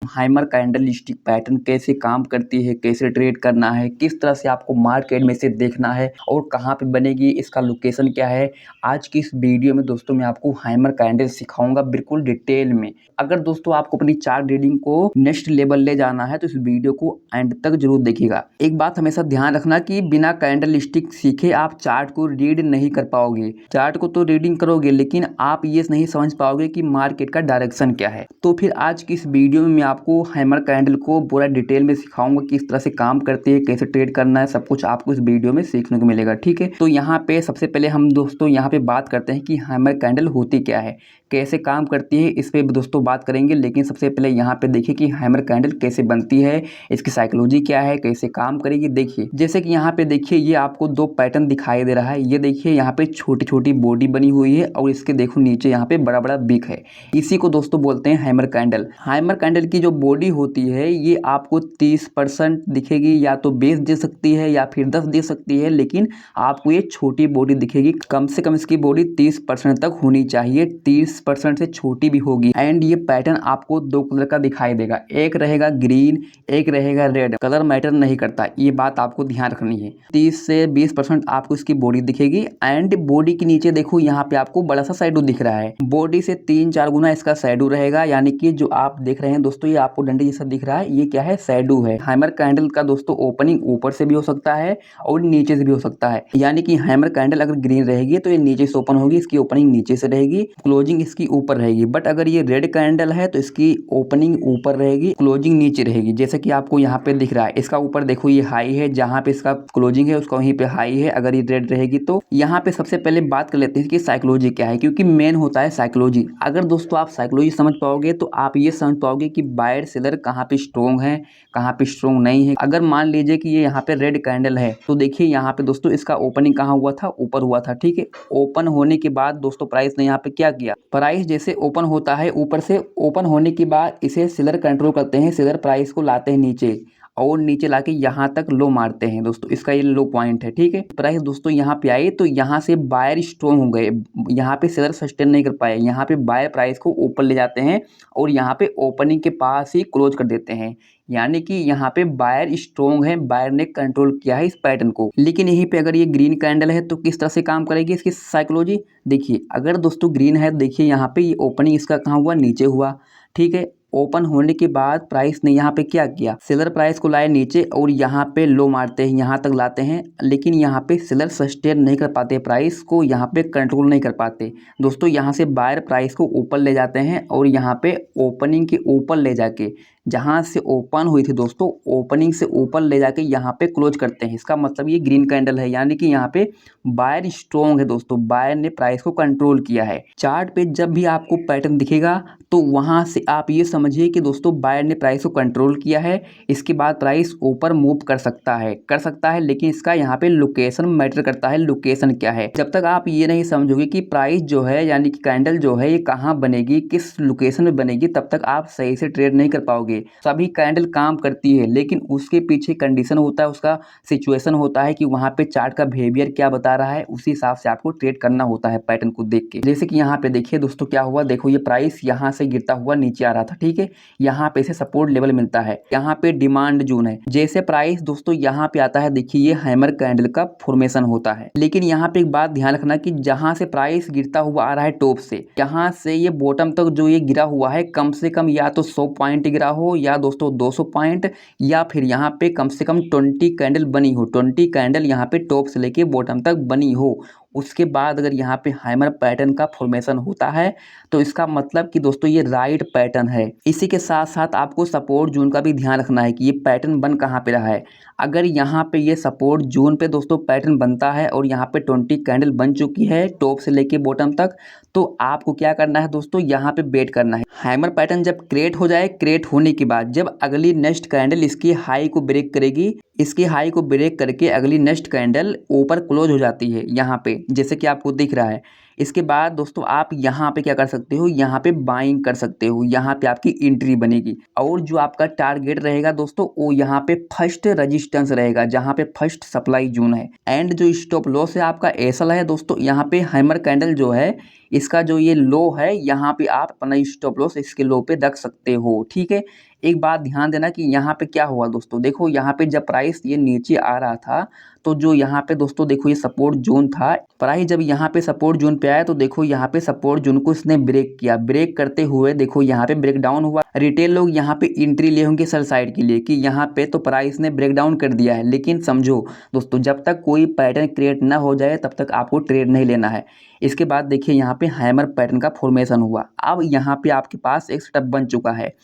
Hammer candlestick pattern कैसे काम करती है, कैसे ट्रेड करना है, किस तरह से आपको मार्केट में से देखना है और कहाँ पे बनेगी, इसका लोकेशन क्या है। आज की इस वीडियो में दोस्तों मैं आपको हैमर कैंडल सिखाऊंगा बिल्कुल डिटेल में। अगर दोस्तों आपको अपनी चार्ट रीडिंग को नेक्स्ट लेवल ले जाना है तो इस वीडियो को एंड तक जरूर देखिएगा। एक बात हमेशा ध्यान रखना कि बिना कैंडलस्टिक सीखे आप चार्ट को रीड नहीं कर पाओगे। चार्ट को तो रीडिंग करोगे लेकिन आप ये नहीं समझ पाओगे कि मार्केट का डायरेक्शन क्या है। तो फिर आज की इस वीडियो में मैं आपको हैमर कैंडल को पूरा डिटेल में सिखाऊंगा, किस तरह से काम करती है, कैसे ट्रेड करना है, सब कुछ आपको इस वीडियो में सीखने को मिलेगा। ठीक है, तो यहाँ पे सबसे पहले हम दोस्तों यहाँ पे बात करते हैं कि हैमर कैंडल होती क्या है, कैसे काम करती है, इस पे दोस्तों बात करेंगे। लेकिन सबसे पहले यहाँ पे देखिए कि हैमर कैंडल कैसे बनती है, इसकी साइकोलॉजी क्या है, कैसे काम करेगी। देखिए जैसे कि यहाँ पे देखिए ये आपको दो पैटर्न दिखाई दे रहा है। ये देखिए यहाँ पे छोटी छोटी बॉडी बनी हुई है और इसके देखो नीचे यहाँ पे बड़ा बड़ा बिग है। इसी को दोस्तों बोलते हैं हैमर कैंडल। हैमर कैंडल की जो बॉडी होती है ये आपको 30% दिखेगी, या तो 20 दे सकती है या फिर 10 दे सकती है, लेकिन आपको ये छोटी बॉडी दिखेगी। कम से कम इसकी बॉडी 30% तक होनी चाहिए, 30% से छोटी भी होगी। एंड ये पैटर्न आपको दो कलर का दिखाई देगा, एक रहेगा ग्रीन, एक रहेगा रेड। कलर मैटर नहीं करता, ये बात आपको ध्यान रखनी है। 30 से 20% आपको इसकी बॉडी दिखेगी। एंड बॉडी के नीचे देखो यहाँ पे आपको बड़ा सा शैडो दिख रहा है। बॉडी से 3-4 गुना इसका शैडो रहेगा, यानी कि जो आप देख रहे हैं दोस्तों ये आपको डंडे जैसा दिख रहा है, ये क्या है, शैडो है। हैमर कैंडल का दोस्तों ओपनिंग ऊपर से भी हो सकता है और नीचे से भी हो सकता है। यानी कि हैमर कैंडल अगर ग्रीन रहेगी तो ये नीचे से ओपन होगी, इसकी ओपनिंग नीचे से रहेगी, क्लोजिंग इसकी ऊपर रहेगी। बट अगर ये रेड कैंडल है तो इसकी ओपनिंग ऊपर रहेगी, क्लोजिंग नीचे रहेगी। जैसे कि आपको यहाँ पे दिख रहा है, इसका ऊपर देखो ये हाई है, जहाँ पे इसका क्लोजिंग है उसका वहीं पे हाई है। अगर ये रेड रहेगी तो यहाँ पे सबसे पहले बात कर लेते हैं कि साइकोलॉजी क्या है, क्योंकि मेन होता है साइकोलॉजी। अगर दोस्तों आप साइकोलॉजी समझ पाओगे तो आप ये समझ पाओगे कि बायर सेलर कहाँ पे स्ट्रोंग है, कहाँ पे स्ट्रोंग नहीं है। अगर मान लीजिए कि ये यहाँ पे रेड कैंडल है तो देखिए यहाँ पे दोस्तों इसका ओपनिंग कहाँ हुआ था, ऊपर हुआ था। ठीक है, ओपन होने के बाद दोस्तों प्राइस ने यहाँ पे क्या किया, प्राइस जैसे ओपन होता है ऊपर से, ओपन होने के बाद इसे सेलर कंट्रोल करते हैं, सेलर प्राइस को लाते हैं नीचे और नीचे लाके यहाँ तक लो मारते हैं दोस्तों, इसका ये लो पॉइंट है। ठीक है, प्राइस दोस्तों यहाँ पे आई तो यहाँ से बायर स्ट्रॉन्ग हो गए, यहाँ पे सेलर सस्टेन नहीं कर पाए, यहाँ पे बायर प्राइस को ऊपर ले जाते हैं और यहाँ पे ओपनिंग के पास ही क्लोज कर देते हैं। यानी कि यहाँ पे बायर स्ट्रॉन्ग है, बायर ने कंट्रोल किया है इस पैटर्न को। लेकिन यहीं पे अगर ये ग्रीन कैंडल है तो किस तरह से काम करेगी इसकी साइकोलॉजी देखिए। अगर दोस्तों ग्रीन है देखिए यहाँ पे ये ओपनिंग इसका कहाँ हुआ, नीचे हुआ। ठीक है, ओपन होने के बाद प्राइस ने यहाँ पे क्या किया, सेलर प्राइस को लाए नीचे और यहाँ पे लो मारते हैं, यहाँ तक लाते हैं। लेकिन यहाँ पे सेलर सस्टेन नहीं कर पाते, प्राइस को यहाँ पे कंट्रोल नहीं कर पाते दोस्तों। यहाँ से बायर प्राइस को ऊपर ले जाते हैं और यहाँ पे ओपनिंग के ऊपर ले जाके, जहाँ से ओपन हुई थी दोस्तों, ओपनिंग से ऊपर ले जाके यहाँ पे क्लोज करते हैं। इसका मतलब ये ग्रीन कैंडल है, यानी कि यहाँ पे बायर स्ट्रॉन्ग है दोस्तों, बायर ने प्राइस को कंट्रोल किया है। चार्ट पे जब भी आपको पैटर्न दिखेगा तो वहाँ से आप ये समझिए कि दोस्तों बायर ने प्राइस को कंट्रोल किया है। इसके बाद प्राइस ऊपर मूव कर सकता है, लेकिन इसका यहाँ पे लोकेशन मैटर करता है। लोकेशन क्या है, जब तक आप ये नहीं समझोगे कि प्राइस जो है यानी कि कैंडल जो है ये कहाँ बनेगी, किस लोकेशन में बनेगी, तब तक आप सही से ट्रेड नहीं कर पाओगे। सभी कैंडल काम करती है लेकिन उसके पीछे कंडीशन होता है, उसका सिचुएशन होता है कि वहाँ पे चार्ट का बिहेवियर क्या बता रहा है, उसी हिसाब से आपको ट्रेड करना होता है पैटर्न को देख के। जैसे कि यहाँ पे देखिए दोस्तों क्या हुआ, देखो ये प्राइस यहाँ से गिरता हुआ नीचे आ रहा था। ठीक है, यहाँ पे इसे सपोर्ट लेवल मिलता है, यहाँ पे डिमांड जोन है। जैसे प्राइस दोस्तों यहाँ पे आता है देखिए ये हैमर कैंडल का फॉर्मेशन होता है। लेकिन यहाँ पे एक बात ध्यान रखना कि जहाँ से प्राइस गिरता हुआ आ रहा है टॉप से, यहाँ से ये बॉटम तक जो ये गिरा हुआ है, कम से कम या तो 100 पॉइंट गिरा हो या दोस्तों 200 पॉइंट, या फिर यहाँ पे कम से कम 20 कैंडल बनी हो, 20 कैंडल यहाँ पे टॉप से लेके बॉटम तक बनी हो। उसके बाद अगर यहाँ पे हैमर पैटर्न का फॉर्मेशन होता है तो इसका मतलब कि दोस्तों ये राइट पैटर्न है। इसी के साथ साथ आपको सपोर्ट जोन का भी ध्यान रखना है कि ये पैटर्न बन कहाँ पे रहा है। अगर यहाँ पे ये सपोर्ट जोन पे दोस्तों पैटर्न बनता है और यहाँ पे 20 कैंडल बन चुकी है टॉप से लेके बॉटम तक, तो आपको क्या करना है दोस्तों, यहाँ पे वेट करना है। हैमर पैटर्न जब क्रिएट हो जाए, क्रिएट होने के बाद जब अगली नेक्स्ट कैंडल इसकी हाई को ब्रेक करेगी, इसकी हाई को ब्रेक करके अगली नेक्स्ट कैंडल ऊपर क्लोज हो जाती है यहाँ पे, जैसे कि आपको दिख रहा है। इसके बाद दोस्तों आप यहाँ पे क्या कर सकते हो, यहाँ पे बाइंग कर सकते हो, यहाँ पे आपकी एंट्री बनेगी। और जो आपका टारगेट रहेगा दोस्तों वो यहाँ पे फर्स्ट रेजिस्टेंस रहेगा, जहाँ पे फर्स्ट सप्लाई जोन है। एंड जो स्टॉप लॉस है आपका एसएल है दोस्तों, यहाँ पे हैमर कैंडल जो है इसका जो ये लो है, यहाँ पे आप अपना स्टॉप लॉस इसके लो पे रख सकते हो। ठीक है, एक बात ध्यान देना कि यहाँ पे क्या हुआ दोस्तों, देखो यहाँ पे जब प्राइस ये नीचे आ रहा था तो जो यहाँ पे दोस्तों देखो ये सपोर्ट जोन था, प्राइस जब यहाँ पे सपोर्ट जोन पे आया तो देखो यहाँ पे सपोर्ट जोन को इसने ब्रेक किया। ब्रेक करते हुए देखो यहाँ पे ब्रेक डाउन हुआ। रिटेल लोग यहाँ पे एंट्री ले होंगे सेल साइड के लिए कि यहाँ पे तो प्राइस ने ब्रेक डाउन कर दिया है, लेकिन समझो दोस्तों जब तक कोई पैटर्न क्रिएट ना हो जाए तब तक आपको ट्रेड नहीं लेना है। इसके बाद देखिए यहाँ पे हैमर पैटर्न का फॉर्मेशन हुआ। अब यहाँ पे आपके पास एक सेटअप बन चुका है।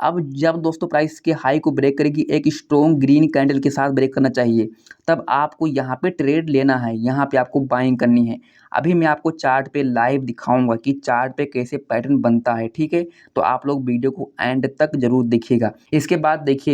अब जब दोस्तों प्राइस के हाई को ब्रेक करेगी, एक स्ट्रॉन्ग ग्रीन कैंडल के साथ ब्रेक करना चाहिए, तब आपको यहाँ पे ट्रेड लेना है, यहाँ पे आपको बाइंग करनी है। अभी मैं आपको चार्ट पे लाइव दिखाऊंगा कि चार्ट पे कैसे पैटर्न बनता है, ठीक है। तो आप लोग वीडियो को एंड तक जरूर देखिएगा। इसके बाद देखिए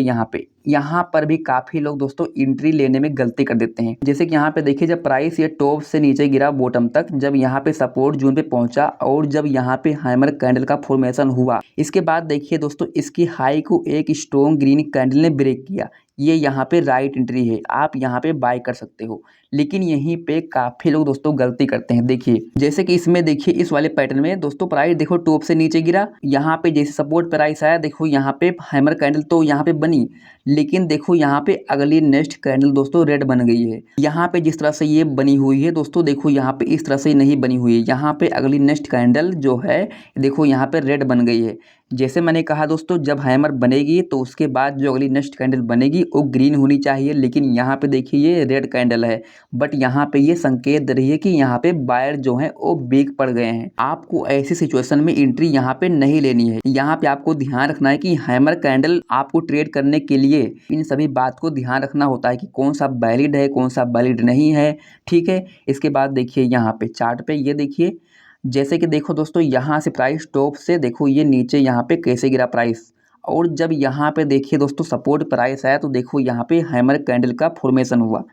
यहाँ पर भी काफ़ी लोग दोस्तों एंट्री लेने में गलती कर देते हैं। जैसे कि यहाँ पे देखिए जब प्राइस ये टॉप से नीचे गिरा बॉटम तक, जब यहाँ पे सपोर्ट जोन पे पहुंचा और जब यहाँ पे हैमर कैंडल का फॉर्मेशन हुआ, इसके बाद देखिए दोस्तों इसकी हाई को एक स्ट्रॉन्ग ग्रीन कैंडल ने ब्रेक किया। ये यहाँ पे राइट एंट्री है, आप यहाँ पे बाय कर सकते हो। लेकिन यहीं पे काफ़ी लोग दोस्तों गलती करते हैं। देखिए जैसे कि इसमें देखिए इस वाले पैटर्न में दोस्तों प्राइस देखो टॉप से नीचे गिरा, यहाँ पे जैसे सपोर्ट प्राइस आया देखो यहाँ पे हैमर कैंडल तो यहाँ पे बनी, लेकिन देखो यहाँ पे अगली नेक्स्ट कैंडल दोस्तों रेड बन गई है। यहाँ पे जिस तरह से ये बनी हुई है दोस्तों देखो यहाँ पे इस तरह से नहीं बनी हुई है, यहाँ पे अगली नेक्स्ट कैंडल जो है देखो यहाँ पे रेड बन गई है। जैसे मैंने कहा दोस्तों जब हैमर बनेगी तो उसके बाद जो अगली नेक्स्ट कैंडल बनेगी वो ग्रीन होनी चाहिए, लेकिन यहाँ पे देखिए ये रेड कैंडल है। बट यहाँ पे ये संकेत दे रही है कि यहाँ पे बायर जो है वो वीक पड़ गए हैं। आपको ऐसी सिचुएशन में एंट्री यहाँ पे नहीं लेनी है। यहाँ पे आपको ध्यान रखना है कि हैमर कैंडल आपको ट्रेड करने के लिए इन सभी बात को ध्यान रखना होता है कि कौन सा वैलिड है कौन सा वैलिड नहीं है, ठीक है। इसके बाद देखिए यहाँ पे चार्ट पे ये देखिए, जैसे कि देखो दोस्तों यहाँ से प्राइस टॉप से देखो ये नीचे यहाँ पे कैसे गिरा प्राइस, और जब यहाँ पे देखिए दोस्तों सपोर्ट प्राइस आया तो देखो यहाँ पे हैमर कैंडल का फॉर्मेशन हुआ।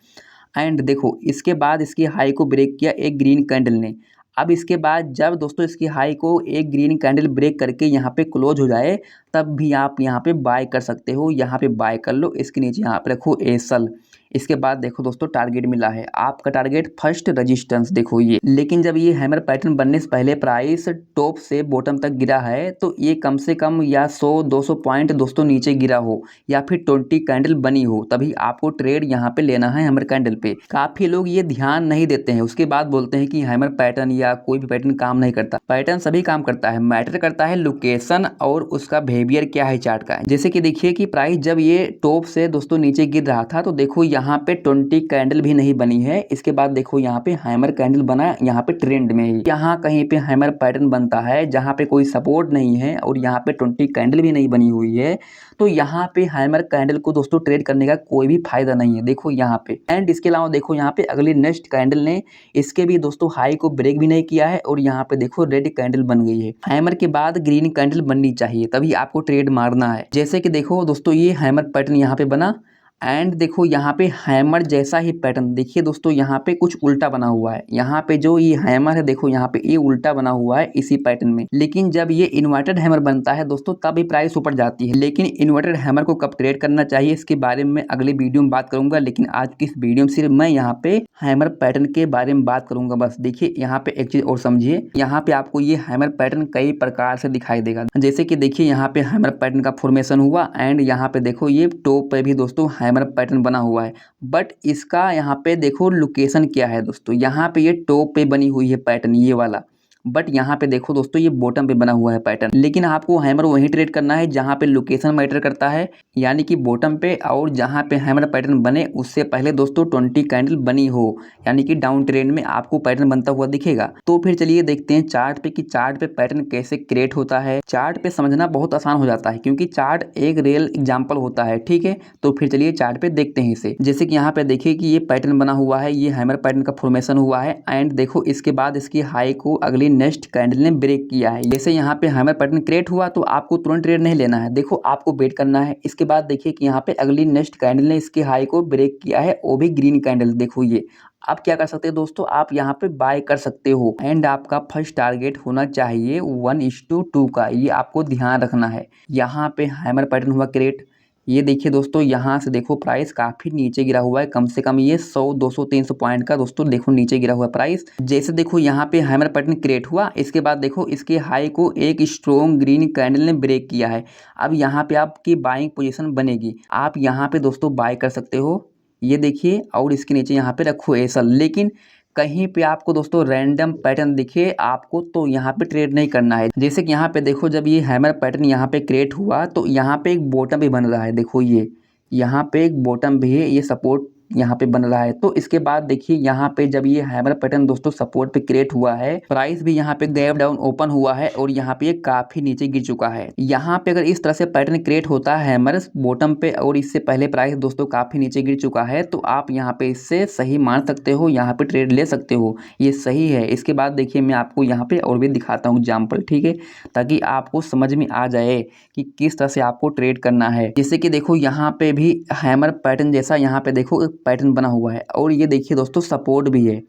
एंड देखो इसके बाद इसकी हाई को ब्रेक किया एक ग्रीन कैंडल ने। अब इसके बाद जब दोस्तों इसकी हाई को एक ग्रीन कैंडल ब्रेक करके यहाँ पे क्लोज हो जाए तब भी आप यहाँ पे बाय कर सकते हो। यहाँ पे बाय कर लो, इसके नीचे यहाँ पे रखो एसल। इसके बाद देखो दोस्तों टारगेट मिला है आपका, टारगेट फर्स्ट रेजिस्टेंस देखो ये। लेकिन जब ये हैमर पैटर्न बनने से पहले प्राइस टॉप से बॉटम तक गिरा है तो ये कम से कम या 100-200 पॉइंट दोस्तों नीचे गिरा हो या फिर 20 कैंडल बनी हो, तभी आपको ट्रेड यहाँ पे लेना है हैमर कैंडल पे। काफ़ी लोग ये ध्यान नहीं देते हैं, उसके बाद बोलते हैं कि हैमर पैटर्न या कोई भी पैटर्न काम नहीं करता। पैटर्न सभी काम करता है, मैटर करता है लोकेशन और उसका बिहेवियर क्या है चार्ट का। जैसे कि देखिए कि प्राइस जब ये टॉप से दोस्तों नीचे गिर रहा था तो देखो यहाँ पे 20 कैंडल भी नहीं बनी है। इसके बाद देखो यहाँ पे हैमर कैंडल बना, यहाँ पे ट्रेंड में ही यहाँ कहीं पे हैमर पैटर्न बनता है जहाँ पे कोई सपोर्ट नहीं है और यहाँ पे 20 कैंडल भी नहीं बनी हुई है, तो यहाँ पे हैमर कैंडल को दोस्तों ट्रेड करने का कोई भी फायदा नहीं है। देखो यहाँ पे एंड इसके अलावा देखो यहाँ पे अगली नेक्स्ट कैंडल ने इसके भी दोस्तों हाई को ब्रेक भी नहीं किया है और यहाँ पे देखो रेड कैंडल बन गई है। हैमर के बाद ग्रीन कैंडल बननी चाहिए तभी आपको ट्रेड मारना है। जैसे कि देखो दोस्तों ये हैमर पैटर्न यहाँ पे बना एंड देखो यहाँ पे हैमर जैसा ही पैटर्न देखिए दोस्तों यहाँ पे कुछ उल्टा बना हुआ है। यहाँ पे जो ये हैमर है देखो यहाँ पे ये उल्टा बना हुआ है इसी पैटर्न में। लेकिन जब ये इन्वर्टेड हैमर बनता है दोस्तों तब ये प्राइस ऊपर जाती है। लेकिन इन्वर्टेड हैमर को कब ट्रेड करना चाहिए इसके बारे में अगले वीडियो में बात करूंगा, लेकिन आज की इस वीडियो में सिर्फ मैं यहाँ पे हैमर पैटर्न के बारे में बात करूंगा बस। देखिए यहाँ पे एक चीज और समझिए, यहाँ पे आपको ये हैमर पैटर्न कई प्रकार से दिखाई देगा। जैसे कि देखिए यहाँ पे हैमर पैटर्न का फॉर्मेशन हुआ एंड यहाँ पे देखो ये टॉप पे भी दोस्तों हैमर पैटर्न बना हुआ है। बट इसका यहाँ पे देखो लोकेशन क्या है दोस्तों, यहाँ पे ये टॉप पे बनी हुई है पैटर्न ये वाला, बट यहाँ पे देखो दोस्तों ये बॉटम पे बना हुआ है पैटर्न। लेकिन आपको हैमर वहीं ट्रेड करना है जहाँ पे लोकेशन मैटर करता है, यानी कि बॉटम पे और जहाँ पे हैमर पैटर्न बने उससे पहले दोस्तों 20 कैंडल बनी हो, यानी कि डाउन ट्रेंड में आपको पैटर्न बनता हुआ दिखेगा। तो फिर चलिए देखते हैं चार्ट पे कि चार्ट पे पैटर्न कैसे क्रिएट होता है। चार्ट पे समझना बहुत आसान हो जाता है क्योंकि चार्ट एक रियल एग्जाम्पल होता है, ठीक है। तो फिर चलिए चार्ट पे देखते हैं इसे। जैसे कि यहाँ पे देखिए कि ये पैटर्न बना हुआ है, ये हैमर पैटर्न का फॉर्मेशन हुआ है एंड देखो इसके बाद इसकी हाई को अगली नेक्स्ट कैंडल ने ब्रेक किया है। जैसे यहाँ पे हैमर पैटर्न क्रिएट हुआ तो आपको तुरंत ट्रेड नहीं लेना है, देखो आपको वेट करना है। इसके बाद देखिए कि यहाँ पे अगली नेक्स्ट कैंडल ने इसके हाई को ब्रेक किया है, वो भी ग्रीन कैंडल। देखो ये आप क्या कर सकते हैं दोस्तों, आप यहाँ पे बाय कर सकते हो एंड आपका फर्स्ट टारगेट होना चाहिए 1:2 का, ये आपको ध्यान रखना है। यहाँ पे हैमर पैटर्न हुआ क्रिएट, ये देखिए दोस्तों, यहाँ से देखो प्राइस काफ़ी नीचे गिरा हुआ है, कम से कम ये 100, 200, 300 पॉइंट का दोस्तों देखो नीचे गिरा हुआ है प्राइस। जैसे देखो यहाँ पे हैमर पैटर्न क्रिएट हुआ, इसके बाद देखो इसके हाई को एक स्ट्रॉन्ग ग्रीन कैंडल ने ब्रेक किया है। अब यहाँ पे आपकी बाइंग पोजीशन बनेगी, आप यहाँ पे दोस्तों बाय कर सकते हो, ये देखिए, और इसके नीचे यहाँ पे रखो ऐसा। लेकिन कहीं पे आपको दोस्तों रैंडम पैटर्न दिखे आपको तो यहाँ पे ट्रेड नहीं करना है। जैसे कि यहाँ पे देखो, जब ये हैमर पैटर्न यहाँ पे क्रिएट हुआ तो यहाँ पे एक बॉटम भी बन रहा है, देखो ये यहाँ पे एक बॉटम भी है, ये सपोर्ट यहाँ पे बन रहा है। तो इसके बाद देखिए यहाँ पे जब ये हैमर पैटर्न दोस्तों सपोर्ट पे क्रिएट हुआ है, प्राइस भी यहाँ पे गैप डाउन ओपन हुआ है और यहाँ पे ये काफी नीचे गिर चुका है। यहाँ पे अगर इस तरह से पैटर्न क्रिएट होता है हैमर बॉटम पे और इससे पहले प्राइस दोस्तों काफी नीचे गिर चुका है, तो आप यहाँ पे इससे सही मान सकते हो, यहाँ पे ट्रेड ले सकते हो, ये सही है। इसके बाद देखिए मैं आपको यहाँ पे और भी दिखाता हूँ एग्जाम्पल, ठीक है, ताकि आपको समझ में आ जाए कि किस तरह से आपको ट्रेड करना है। जैसे कि देखो यहाँ पे भी हैमर पैटर्न जैसा यहाँ पे देखो एक पैटर्न बना हुआ है और ये देखिए दोस्तों सपोर्ट भी है।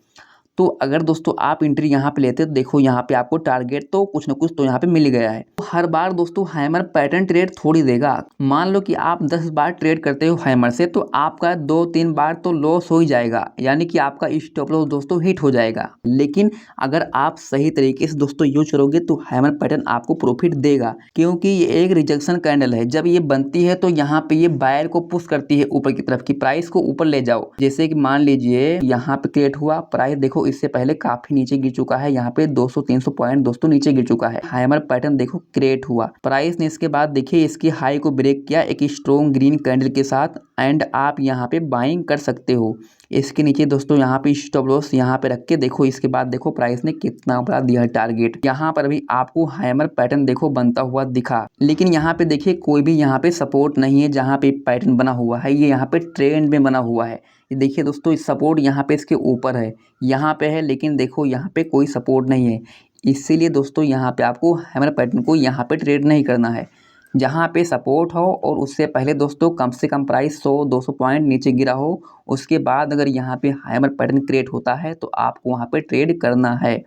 तो अगर दोस्तों आप एंट्री यहाँ पे लेते तो देखो यहाँ पे आपको टारगेट तो कुछ ना कुछ तो यहाँ पे मिल गया है। तो हर बार दोस्तों हैमर पैटर्न ट्रेड थोड़ी देगा। मान लो कि आप 10 बार ट्रेड करते हो हैमर से, तो आपका 2-3 बार तो लॉस हो ही जाएगा, यानी कि आपका स्टॉप लॉस दोस्तों हिट हो जाएगा। लेकिन अगर आप सही तरीके से दोस्तों यूज करोगे तो हैमर पैटर्न आपको प्रॉफिट देगा, क्योंकि ये एक रिजेक्शन कैंडल है। जब ये बनती है तो यहाँ पे ये बायर को पुश करती है ऊपर की तरफ की प्राइस को ऊपर ले जाओ। जैसे कि मान लीजिए यहाँ पे क्रिएट हुआ, प्राइस देखो इससे पहले काफी नीचे गिर चुका है, यहाँ पे 200-300 पॉइंट दोस्तों नीचे गिर चुका है। हैमर पैटर्न देखो क्रिएट हुआ, प्राइस ने इसके बाद देखिए इसकी हाई को ब्रेक किया एक स्ट्रॉन्ग ग्रीन कैंडल के साथ, एंड आप यहाँ पे बाइंग कर सकते हो। इसके नीचे दोस्तों यहाँ पे स्टॉप लॉस यहाँ पे रख के देखो, इसके बाद देखो प्राइस ने कितना बड़ा दिया है टारगेट। यहाँ पर भी आपको हैमर पैटर्न देखो बनता हुआ दिखा, लेकिन यहाँ पे देखिए कोई भी यहाँ पे सपोर्ट नहीं है जहाँ पे पैटर्न बना हुआ है, ये यहाँ पे ट्रेंड में बना हुआ है। ये देखिए दोस्तों इस सपोर्ट यहाँ पे इसके ऊपर है, यहाँ पे है, लेकिन देखो यहाँ पे कोई सपोर्ट नहीं है। इसीलिए दोस्तों यहाँ पे आपको हैमर पैटर्न को यहाँ पे ट्रेड नहीं करना है। जहाँ पे सपोर्ट हो और उससे पहले दोस्तों कम से कम प्राइस 100-200 पॉइंट नीचे गिरा हो, उसके बाद अगर यहाँ पे हैमर पैटर्न क्रिएट होता है तो आपको वहाँ पे ट्रेड करना है,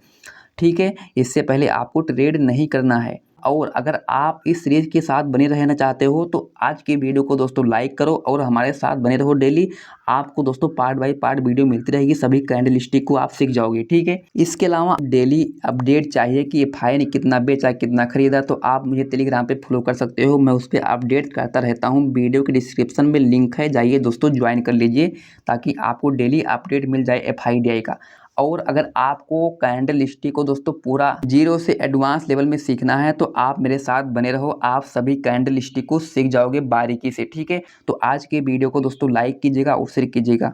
ठीक है। इससे पहले आपको ट्रेड नहीं करना है। और अगर आप इस सीरीज के साथ बने रहना चाहते हो तो आज की वीडियो को दोस्तों लाइक करो और हमारे साथ बने रहो डेली। आपको दोस्तों पार्ट बाय पार्ट वीडियो मिलती रहेगी, सभी कैंडल स्टिक को आप सीख जाओगे, ठीक है। इसके अलावा डेली अपडेट चाहिए कि एफआई ने कितना बेचा कितना खरीदा, तो आप मुझे टेलीग्राम पे फॉलो कर सकते हो, मैं उस पर अपडेट करता रहता हूँ। वीडियो के डिस्क्रिप्शन में लिंक है, जाइए दोस्तों ज्वाइन कर लीजिए ताकि आपको डेली अपडेट मिल जाए एफआईडीआई का। और अगर आपको कैंडल स्टिक को दोस्तों पूरा जीरो से एडवांस लेवल में सीखना है तो आप मेरे साथ बने रहो, आप सभी कैंडल स्टिक को सीख जाओगे बारीकी से, ठीक है। तो आज के वीडियो को दोस्तों लाइक कीजिएगा और शेयर कीजिएगा।